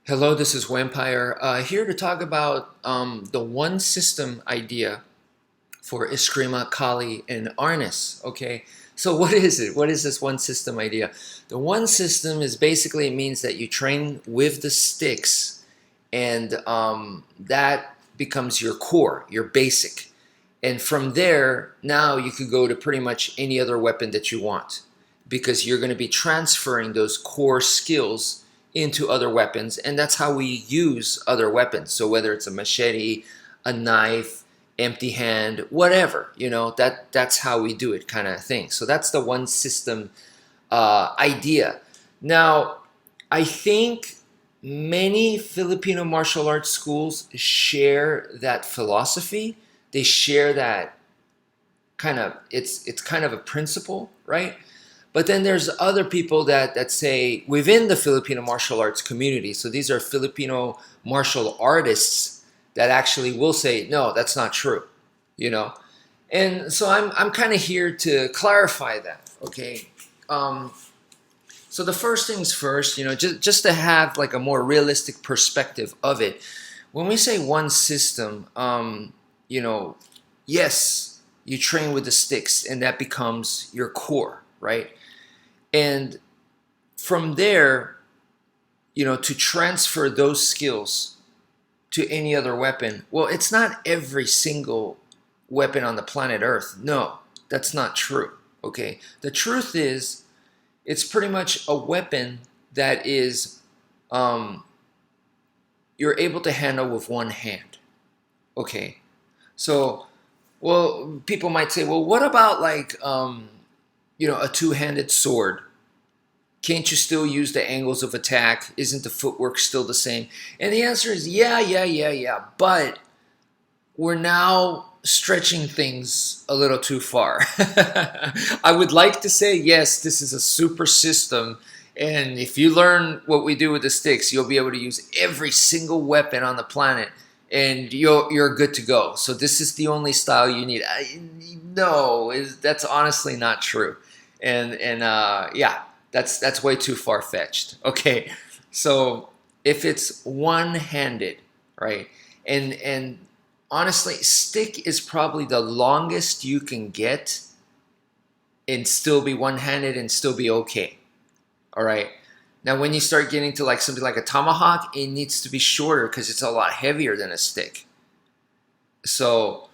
Hello, this is Wmpyr, here to talk about the one system idea for Eskrima, Kali, and Arnis. Okay, so what is it? What is this one system idea? The one system is basically it means that you train with the sticks, and that becomes your core, your basic. And from there, now you could go to pretty much any other weapon that you want because you're going to be transferring those core skills into other weapons. And that's how we use other weapons. So whether it's a machete, a knife, empty hand, whatever, that's how we do it kind of thing. So that's the one system idea. Now, I think many Filipino martial arts schools share that philosophy. They share that it's kind of a principle, right? But then there's other people that say within the Filipino martial arts community, so these are Filipino martial artists that actually will say, no, that's not true, you know? And so I'm kind of here to clarify that, okay? So the first things first, just to have like a more realistic perspective of it. When we say one system, yes, you train with the sticks and that becomes your core, right? And from there, to transfer those skills to any other weapon, well, it's not every single weapon on the planet Earth. No, that's not true, okay? The truth is, it's pretty much a weapon that is you're able to handle with one hand, okay? So, well, people might say, well, what about like, a two-handed sword? Can't you still use the angles of attack? Isn't the footwork still the same? And the answer is yeah. But we're now stretching things a little too far. I would like to say, yes, this is a super system. And if you learn what we do with the sticks, you'll be able to use every single weapon on the planet and you're good to go. So this is the only style you need. No, that's honestly not true. And yeah, that's way too far-fetched. Okay, so if it's one-handed, right, and honestly, stick is probably the longest you can get and still be one-handed and still be okay. All right. Now, when you start getting to like something like a tomahawk, it needs to be shorter because it's a lot heavier than a stick. So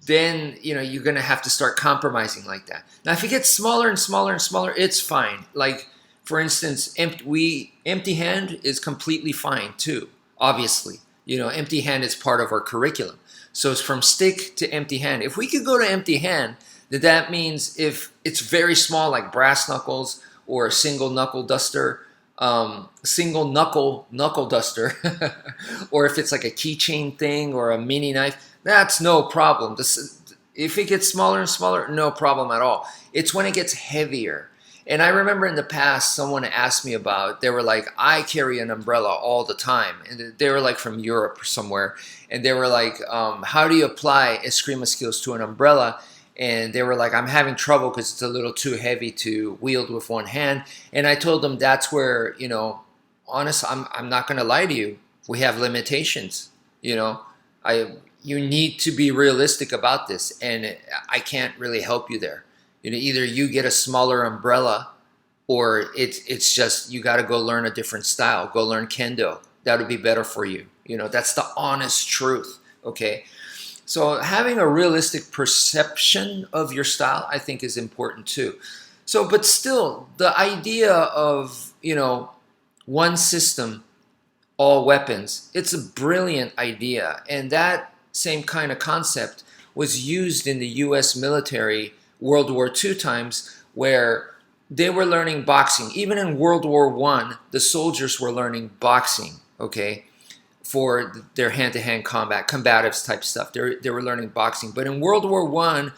then, you're going to have to start compromising like that. Now, if it gets smaller and smaller and smaller, it's fine. Like, for instance, empty hand is completely fine too, obviously. Empty hand is part of our curriculum. So it's from stick to empty hand. If we could go to empty hand, that means if it's very small, like brass knuckles, or a single knuckle duster, single knuckle duster, or if it's like a keychain thing or a mini knife, that's no problem. If it gets smaller and smaller, no problem at all. It's when it gets heavier. And I remember in the past, someone asked me about, they were like, I carry an umbrella all the time. And they were like from Europe or somewhere. And they were like, how do you apply Eskrima skills to an umbrella? And they were like, I'm having trouble because it's a little too heavy to wield with one hand. And I told them that's where, honest, I'm not going to lie to you. We have limitations. You need to be realistic about this. And I can't really help you there. Either you get a smaller umbrella or it's just you got to go learn a different style. Go learn kendo. That would be better for you. That's the honest truth. Okay. So having a realistic perception of your style, I think, is important too. So, but still, the idea of, one system, all weapons, it's a brilliant idea. And that same kind of concept was used in the US military World War II times where they were learning boxing. Even in World War I, the soldiers were learning boxing, okay? For their hand-to-hand combat, combatives type stuff. They were learning boxing. But in World War I,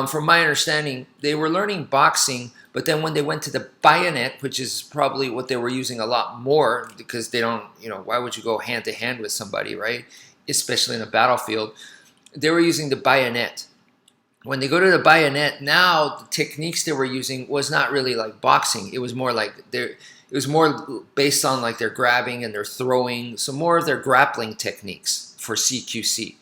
from my understanding, they were learning boxing, but then when they went to the bayonet, which is probably what they were using a lot more, because they don't, why would you go hand-to-hand with somebody, right? Especially in a battlefield. They were using the bayonet. When they go to the bayonet, now the techniques they were using was not really like boxing. It was more like It was more based on like their grabbing and their throwing, so more of their grappling techniques for CQC.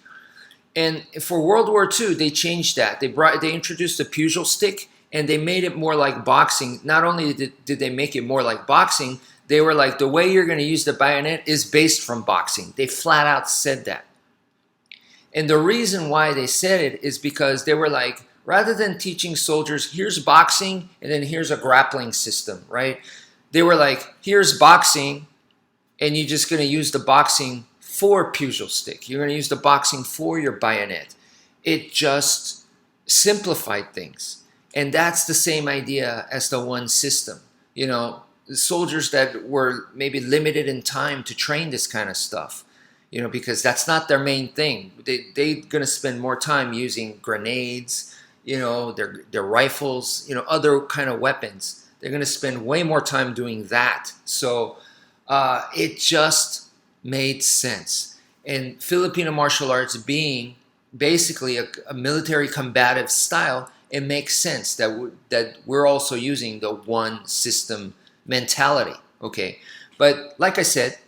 And for World War II, they changed that. They introduced the pugil stick, and they made it more like boxing. Not only did they make it more like boxing, they were like, the way you're going to use the bayonet is based from boxing. They flat out said that. And the reason why they said it is because they were like, rather than teaching soldiers, here's boxing and then here's a grappling system, right? They were like, here's boxing, and you're just going to use the boxing for pugil stick. You're going to use the boxing for your bayonet. It just simplified things. And that's the same idea as the one system. You know, the soldiers that were maybe limited in time to train this kind of stuff, you know, because that's not their main thing. They're going to spend more time using grenades, you know, their rifles, you know, other kind of weapons. They're going to spend way more time doing that. So it just made sense. And Filipino martial arts being basically a military combative style, it makes sense that we're also using the one system mentality, okay? But like I said,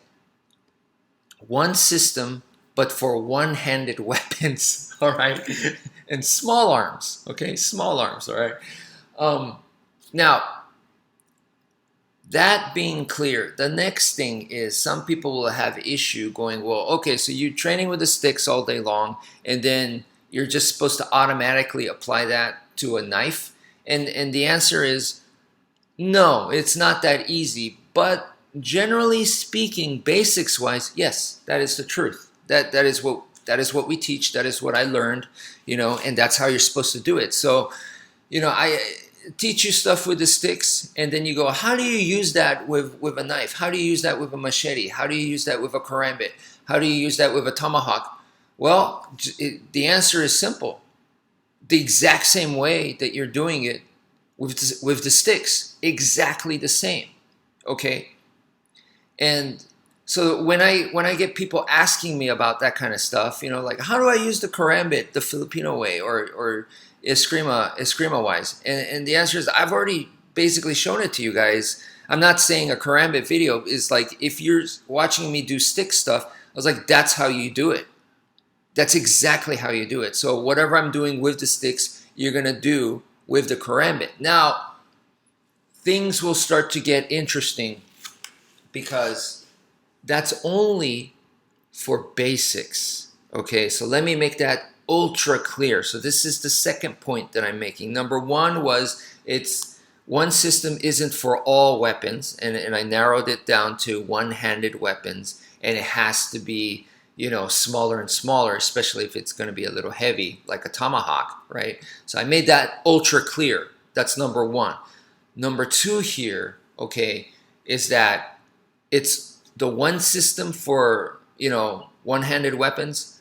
one system, but for one-handed weapons, all right? And small arms, okay? Small arms, all right? Now, that being clear, the next thing is some people will have issue going, well, okay, so you're training with the sticks all day long, and then you're just supposed to automatically apply that to a knife? And the answer is no, it's not that easy. But generally speaking, basics-wise, yes, that is the truth. That is what we teach. That is what I learned, you know, and that's how you're supposed to do it. So, you know, I teach you stuff with the sticks, and then you go, how do you use that with a knife? How do you use that with a machete? How do you use that with a karambit? How do you use that with a tomahawk? Well, the answer is simple. The exact same way that you're doing it with the sticks. Exactly the same. Okay? And so when I get people asking me about that kind of stuff, you know, like, how do I use the karambit the Filipino way or Eskrima wise? And the answer is, I've already basically shown it to you guys. I'm not saying a karambit video is like, if you're watching me do stick stuff, I was like, that's how you do it. That's exactly how you do it. So whatever I'm doing with the sticks, you're going to do with the karambit. Now, things will start to get interesting because that's only for basics. Okay, so let me make that ultra clear. So this is the second point that I'm making. Number one was it's one system isn't for all weapons, and I narrowed it down to one-handed weapons, and it has to be, you know, smaller and smaller, especially if it's going to be a little heavy, like a tomahawk, right? So I made that ultra clear. That's number one. Number two here, okay, is that it's the one system for, you know, one-handed weapons.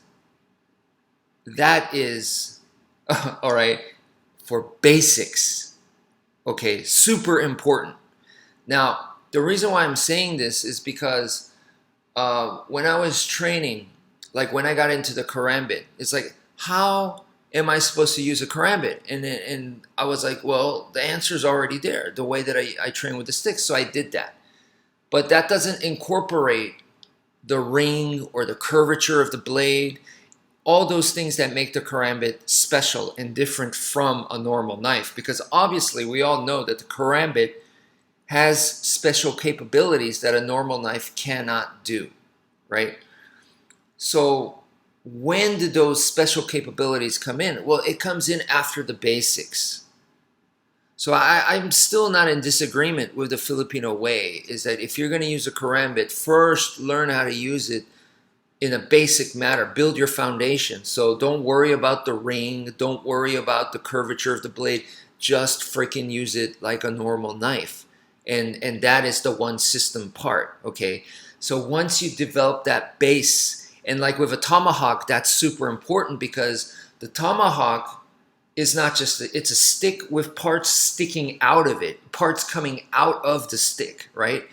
That is, all right, for basics, okay, super important. Now, the reason why I'm saying this is because when I was training, like when I got into the karambit, it's like, how am I supposed to use a karambit? And I was like, well, the answer is already there, the way that I train with the sticks, so I did that. But that doesn't incorporate the ring or the curvature of the blade, all those things that make the karambit special and different from a normal knife. Because obviously we all know that the karambit has special capabilities that a normal knife cannot do, right? So when do those special capabilities come in? Well, it comes in after the basics. So I'm still not in disagreement with the Filipino way, is that if you're going to use a karambit, first learn how to use it in a basic manner. Build your foundation. So don't worry about the ring. Don't worry about the curvature of the blade. Just freaking use it like a normal knife. And that is the one system part, okay? So once you develop that base, and like with a tomahawk, that's super important because the tomahawk is not just, it's a stick with parts sticking out of it, parts coming out of the stick, right?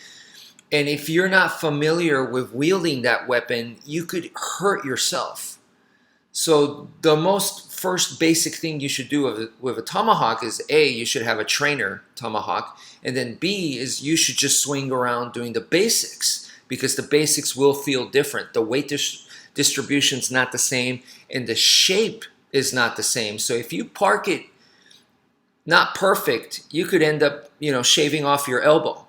And if you're not familiar with wielding that weapon, you could hurt yourself. So the most first basic thing you should do with a tomahawk is A, you should have a trainer tomahawk, and then B is you should just swing around doing the basics, because the basics will feel different. The weight distribution is not the same, and the shape is not the same. So if you park it not perfect, you could end up, shaving off your elbow.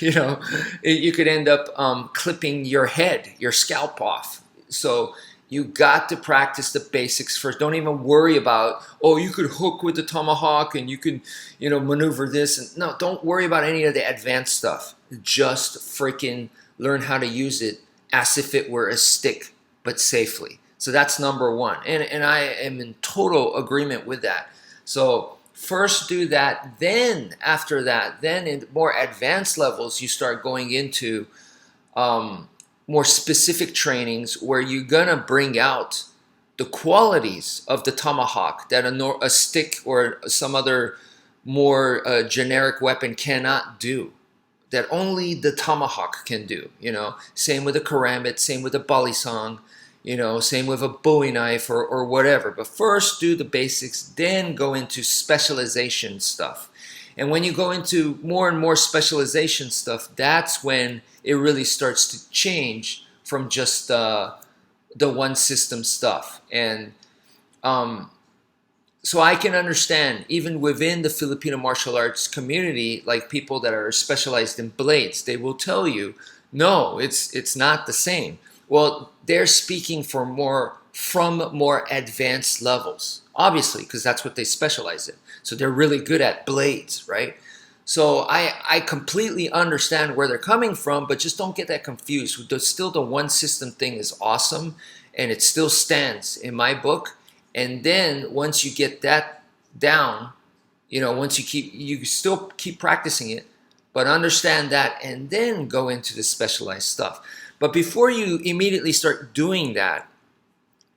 You could end up clipping your head, your scalp off. So you got to practice the basics first. Don't even worry about, oh, you could hook with the tomahawk and you can, maneuver this. And no, don't worry about any of the advanced stuff. Just freaking learn how to use it as if it were a stick, but safely. So that's number one. And I am in total agreement with that. So first do that, then after that, then in more advanced levels, you start going into more specific trainings where you're gonna bring out the qualities of the tomahawk that a stick or some other more generic weapon cannot do, that only the tomahawk can do. Same with a karambit, same with a balisong, same with a Bowie knife or whatever. But first do the basics, then go into specialization stuff. And when you go into more and more specialization stuff, that's when it really starts to change from just the one system stuff. And so I can understand, even within the Filipino martial arts community, like people that are specialized in blades, they will tell you, no, it's not the same. Well, they're speaking from more advanced levels, obviously, because that's what they specialize in. So they're really good at blades, right? So I completely understand where they're coming from, but just don't get that confused. Still, the one system thing is awesome, and it still stands in my book. And then once you get that down, once you still keep practicing it, but understand that, and then go into the specialized stuff. But before you immediately start doing that,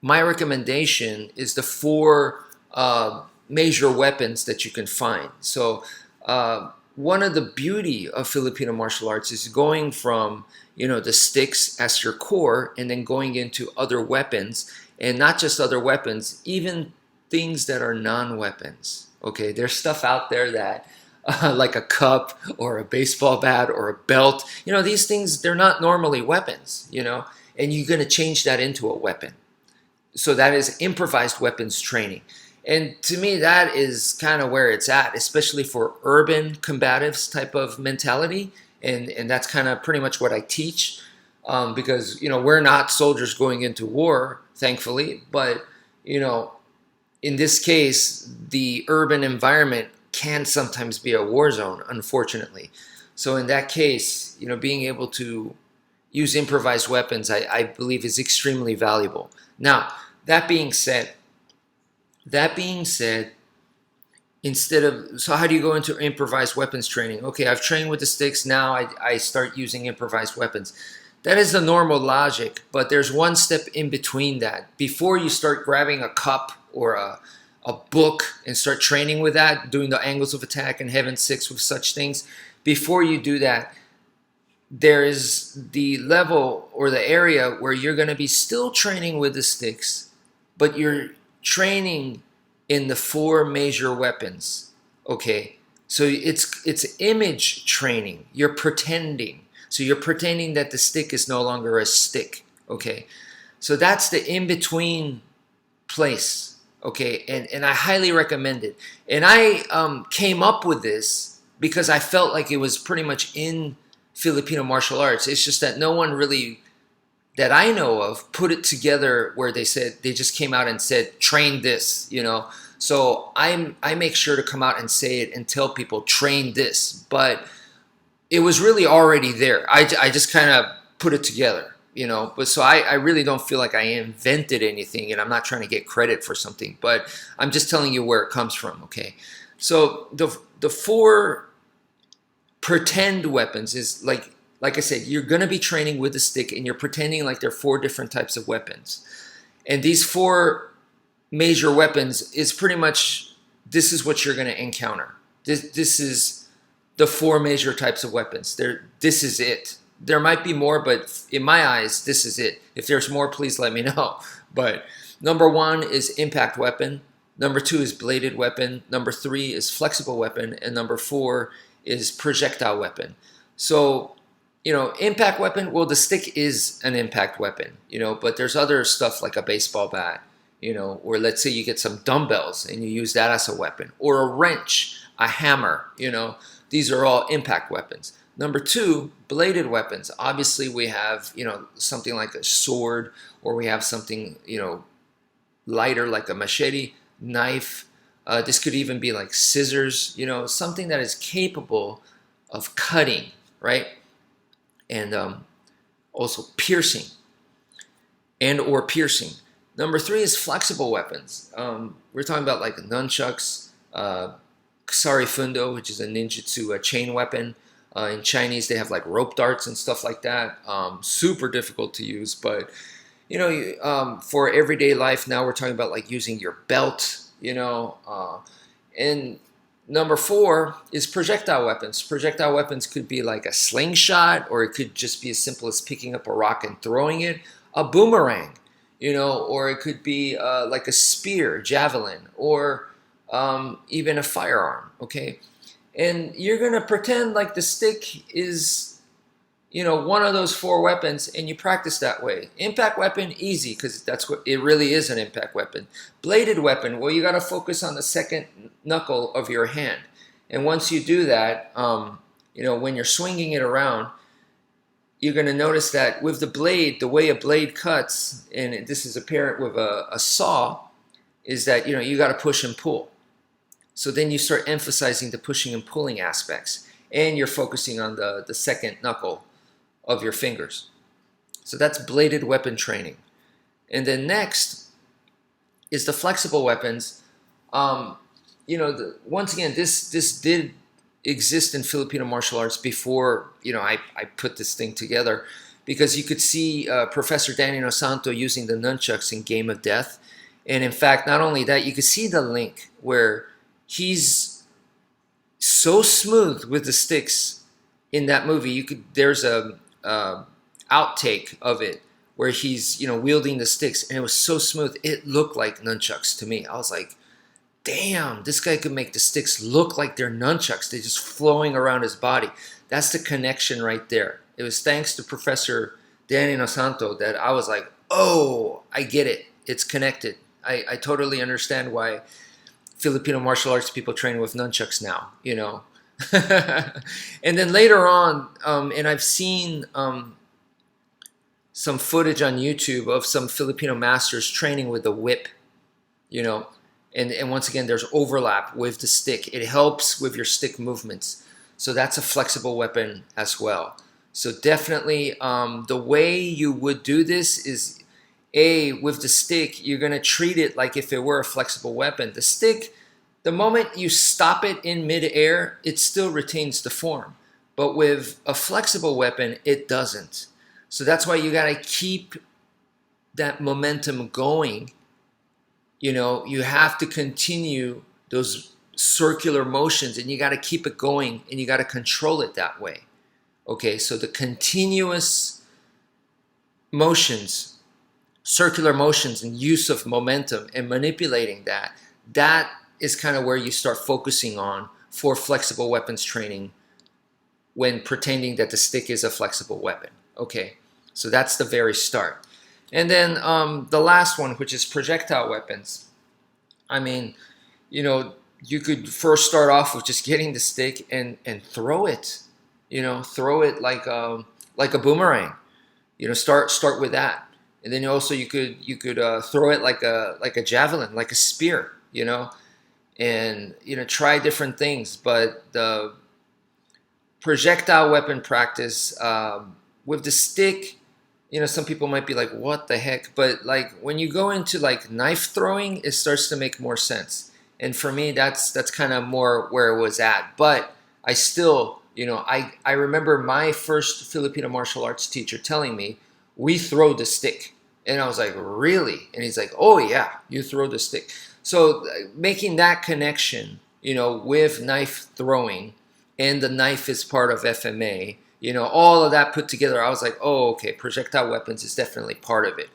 my recommendation is the 4 major weapons that you can find. So one of the beauty of Filipino martial arts is going from, the sticks as your core, and then going into other weapons, and not just other weapons, even things that are non-weapons. Okay, there's stuff out there that like a cup or a baseball bat or a belt. These things, they're not normally weapons, and you're going to change that into a weapon. So that is improvised weapons training. And to me, that is kind of where it's at, especially for urban combatives type of mentality. And that's kind of pretty much what I teach, because, we're not soldiers going into war, thankfully. But, in this case, the urban environment can sometimes be a war zone, unfortunately. So in that case, being able to use improvised weapons, I believe, is extremely valuable. Now, that being said, so how do you go into improvised weapons training? Okay, I've trained with the sticks, now I start using improvised weapons. That is the normal logic, but there's one step in between that. Before you start grabbing a cup or a book and start training with that, doing the angles of attack and heaven six with such things, before you do that, there is the level or the area where you're going to be still training with the sticks, but you're training in the 4 major weapons. Okay, so it's image training. You're pretending. So you're pretending that the stick is no longer a stick. Okay, so that's the in-between place. Okay, and I highly recommend it. And I came up with this because I felt like it was pretty much in Filipino martial arts. It's just that no one really, that I know of, put it together where they just came out and said, train this, So I make sure to come out and say it and tell people, train this. But it was really already there. I just kind of put it together. But so I really don't feel like I invented anything, and I'm not trying to get credit for something, but I'm just telling you where it comes from, okay? So the 4 pretend weapons is like I said, you're going to be training with a stick, and you're pretending like there are 4 different types of weapons. And these 4 major weapons is pretty much, this is what you're going to encounter. This is the 4 major types of weapons. This is it. There might be more, but in my eyes, this is it. If there's more, please let me know. But Number 1 is impact weapon. Number 2 is bladed weapon. Number 3 is flexible weapon. And number 4 is projectile weapon. So, impact weapon, well, the stick is an impact weapon, but there's other stuff like a baseball bat, or let's say you get some dumbbells and you use that as a weapon, or a wrench, a hammer, these are all impact weapons. Number 2, bladed weapons. Obviously we have, something like a sword, or we have something, lighter like a machete, knife. This could even be like scissors, something that is capable of cutting, right? And also piercing or piercing. Number 3 is flexible weapons. We're talking about like nunchucks, kusari fundo, which is a ninjutsu chain weapon. In Chinese, they have like rope darts and stuff like that. Super difficult to use, but for everyday life, now we're talking about like using your belt, and number 4 is projectile weapons. Projectile weapons could be like a slingshot, or it could just be as simple as picking up a rock and throwing it, a boomerang, or it could be like a spear, javelin, or even a firearm, okay? And you're going to pretend like the stick is, one of those 4 weapons, and you practice that way. Impact weapon, easy, because that's what it really is, an impact weapon. Bladed weapon, well, you got to focus on the second knuckle of your hand. And once you do that, when you're swinging it around, you're going to notice that with the blade, the way a blade cuts, and this is apparent with a saw, is that, you got to push and pull. So then you start emphasizing the pushing and pulling aspects, and you're focusing on the second knuckle of your fingers. So that's bladed weapon training. And then next is the flexible weapons. Once again, this did exist in Filipino martial arts before, I put this thing together, because you could see Professor Danny Nosanto using the nunchucks in Game of Death. And in fact, not only that, you could see the link where he's so smooth with the sticks in that movie. There's a outtake of it where he's wielding the sticks, and it was so smooth it looked like nunchucks to me. I was like, damn, this guy could make the sticks look like they're nunchucks. They're just flowing around his body. That's the connection right there. It was thanks to Professor Danny Nosanto that I was like, oh, I get it. It's connected. I totally understand why Filipino martial arts people train with nunchucks now, And then later on, and I've seen some footage on YouTube of some Filipino masters training with the whip, and once again, there's overlap with the stick. It helps with your stick movements. So that's a flexible weapon as well. So definitely the way you would do this is, with the stick, you're going to treat it like if it were a flexible weapon. The stick, the moment you stop it in midair, it still retains the form. But with a flexible weapon, it doesn't. So that's why you got to keep that momentum going. You have to continue those circular motions, and you got to keep it going, and you got to control it that way. Okay, so the continuous motions, circular motions, and use of momentum and manipulating that is kind of where you start focusing on for flexible weapons training when pretending that the stick is a flexible weapon. Okay, so that's the very start. And then the last one, which is projectile weapons. I mean, you could first start off with just getting the stick and throw it. Throw it like a boomerang. Start with that. And then also you could throw it like a javelin, like a spear, and try different things. But the projectile weapon practice with the stick, some people might be like, what the heck? But like when you go into like knife throwing, it starts to make more sense. And for me, that's kind of more where it was at. But I still, I remember my first Filipino martial arts teacher telling me, we throw the stick. And I was like, really? And he's like, oh yeah, you throw the stick. So making that connection, with knife throwing, and the knife is part of FMA, all of that put together, I was like, oh, okay, projectile weapons is definitely part of it.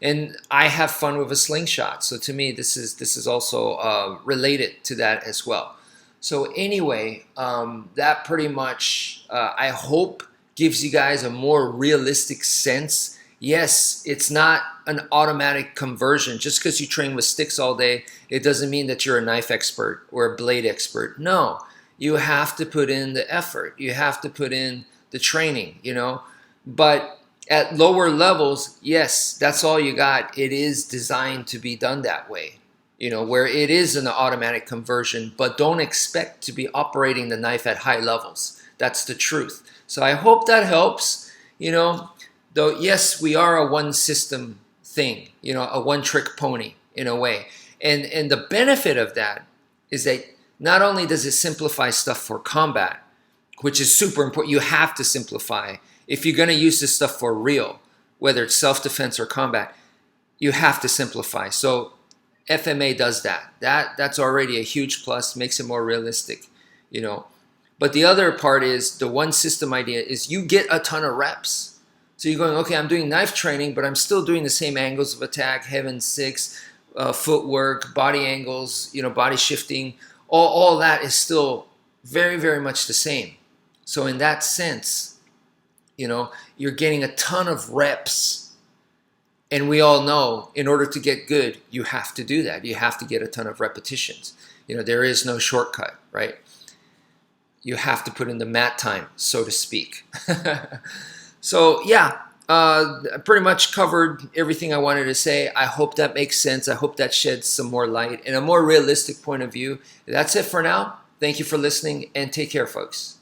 And I have fun with a slingshot. So to me, this is also related to that as well. So anyway, that pretty much, I hope, gives you guys a more realistic sense. Yes, it's not an automatic conversion. Just because you train with sticks all day, it doesn't mean that you're a knife expert or a blade expert. No, you have to put in the effort. You have to put in the training, you know. But at lower levels, yes, that's all you got. It is designed to be done that way, you know, where it is an automatic conversion, but don't expect to be operating the knife at high levels. That's the truth. So I hope that helps, you know. Though, yes, we are a one system thing, you know, a one trick pony in a way. And the benefit of that is that not only does it simplify stuff for combat, which is super important, you have to simplify. If you're going to use this stuff for real, whether it's self-defense or combat, you have to simplify. So FMA does that. That's already a huge plus, makes it more realistic, you know. But the other part is the one system idea is you get a ton of reps. So you're going, okay, I'm doing knife training, but I'm still doing the same angles of attack, heaven six, footwork, body angles, you know, body shifting. All that is still very, very much the same. So in that sense, you know, you're getting a ton of reps. And we all know in order to get good, you have to do that. You have to get a ton of repetitions. You know, there is no shortcut, right? You have to put in the mat time, so to speak. So yeah, I pretty much covered everything I wanted to say. I hope that makes sense. I hope that sheds some more light and a more realistic point of view. That's it for now. Thank you for listening and take care, folks.